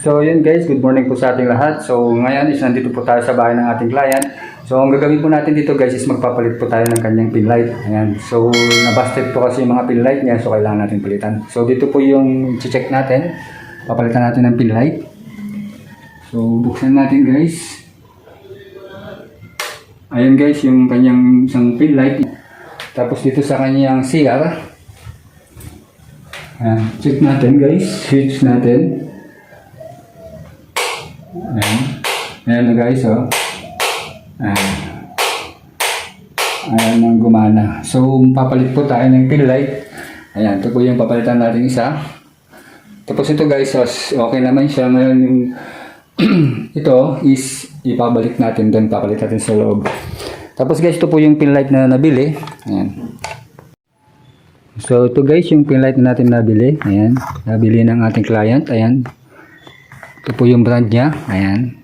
So yun guys, good morning po sa ating lahat. So ngayon is nandito po tayo sa bahay ng ating client. So ang gagawin po natin dito guys is magpapalit po tayo ng kanyang pin light. Ayan. So nabasted po kasi yung mga pin light niya, so kailangan natin palitan. So dito po yung check natin. Papalitan natin ng pin light. So buksan natin guys. Ayun guys, yung kanyang isang pin light. Tapos dito sa kanyang CR. Ayan. Check natin guys. Switch natin. Ayan. Ayan na guys, oh. Ayan. Ayan ang gumana. So, papalit po tayo ng pin light. Ayan, ito po yung papalitan natin isa. Tapos ito guys, okay naman siya. Ngayon yung ito is ipabalik natin doon, papalit natin sa loob. Tapos guys, ito po yung pin light na nabili. Ayan. So, ito guys, yung pin light na natin nabili. Ayan, nabili ng ating client. Ayan. Ito po yung brand niya. Ayan.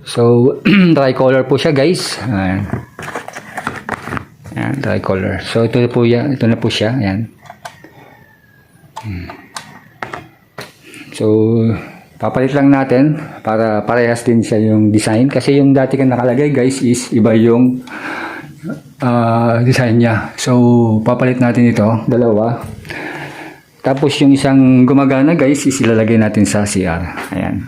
So, tricolor po siya guys. Ayan. Ayan, tricolor. So, ito po yan. Ito na po siya. Ayan. So, papalit lang natin para parehas din siya yung design. Kasi yung dati kang nakalagay guys is iba yung design niya. So, papalit natin ito. Dalawa. Tapos yung isang gumagana guys is ilalagay natin sa CR. Ayan.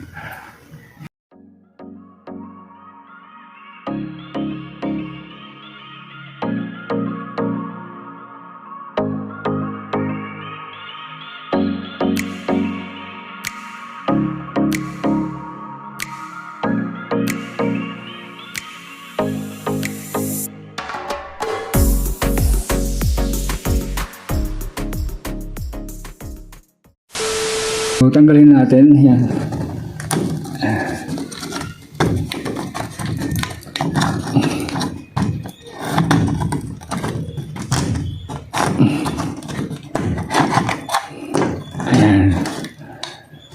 So, tanggalin natin. Yan. Ayan.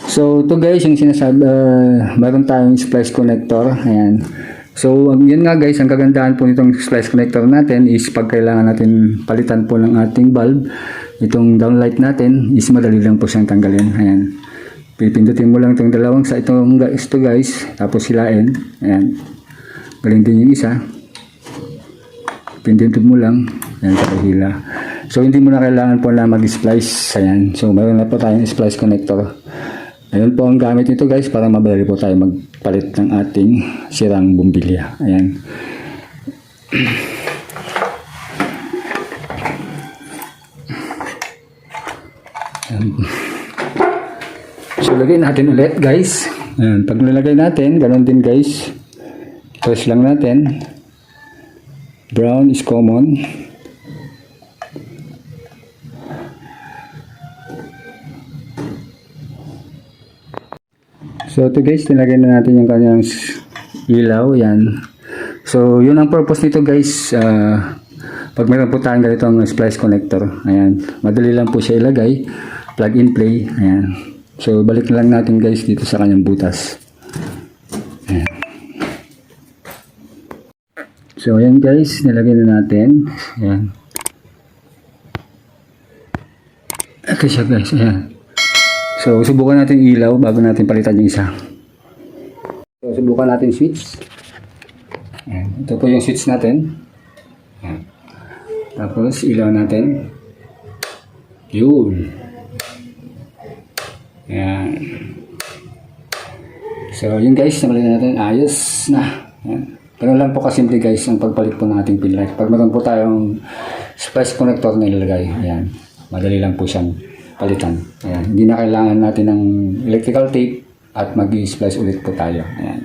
So, ito guys, yung sinasabi, meron tayong splice connector. Ayan. So, yun nga guys, ang kagandahan po nitong splice connector natin is pag kailangan natin palitan po ng ating bulb, itong downlight natin is madali lang po siyang tanggalin. Ayan. Pipindutin mo lang itong dalawang sa ito guys, tapos hilain. Ayan. Galing din yung isa. Pindutin mo lang. Ayan, sa hila. So, hindi mo na kailangan po na mag-splice. Ayan. So, mayroon na po tayong splice connector. Ayun po ang gamit nito guys para madali po tayo magpalit ng ating sirang bumbilya. Ayan. So, lagay natin ulit guys. Ayan. Pag nilagay natin, ganoon din guys. Press lang natin. Brown is common. So, ito guys, nilagay na natin yung kanyang ilaw. Yan. So, yun ang purpose nito guys. Pag meron po tayong ganito ang splice connector. Ayan. Madali lang po siya ilagay. Plug and play. Ayan. So, balik na lang natin guys dito sa kanyang butas. Ayan. So, ayan guys, nilagay na natin. Ayan. Okay siya guys. Ayan. So, subukan natin ilaw bago natin palitan yung isa. So, subukan natin switch. Ayan. Ito po yung switch natin. Ayan. Tapos, ilaw natin. Yun. Ayan. So, yun guys, napalitan natin. Ayos na. Ayan. Ganun lang po kasimple guys ang pagpalit po ng ating pin light. Pag meron po tayong splice connector na ilalagay. Ayan. Madali lang po siyang palitan. Ayan. Hindi na kailangan natin ng electrical tape at mag-i-splice ulit po tayo. Ayan.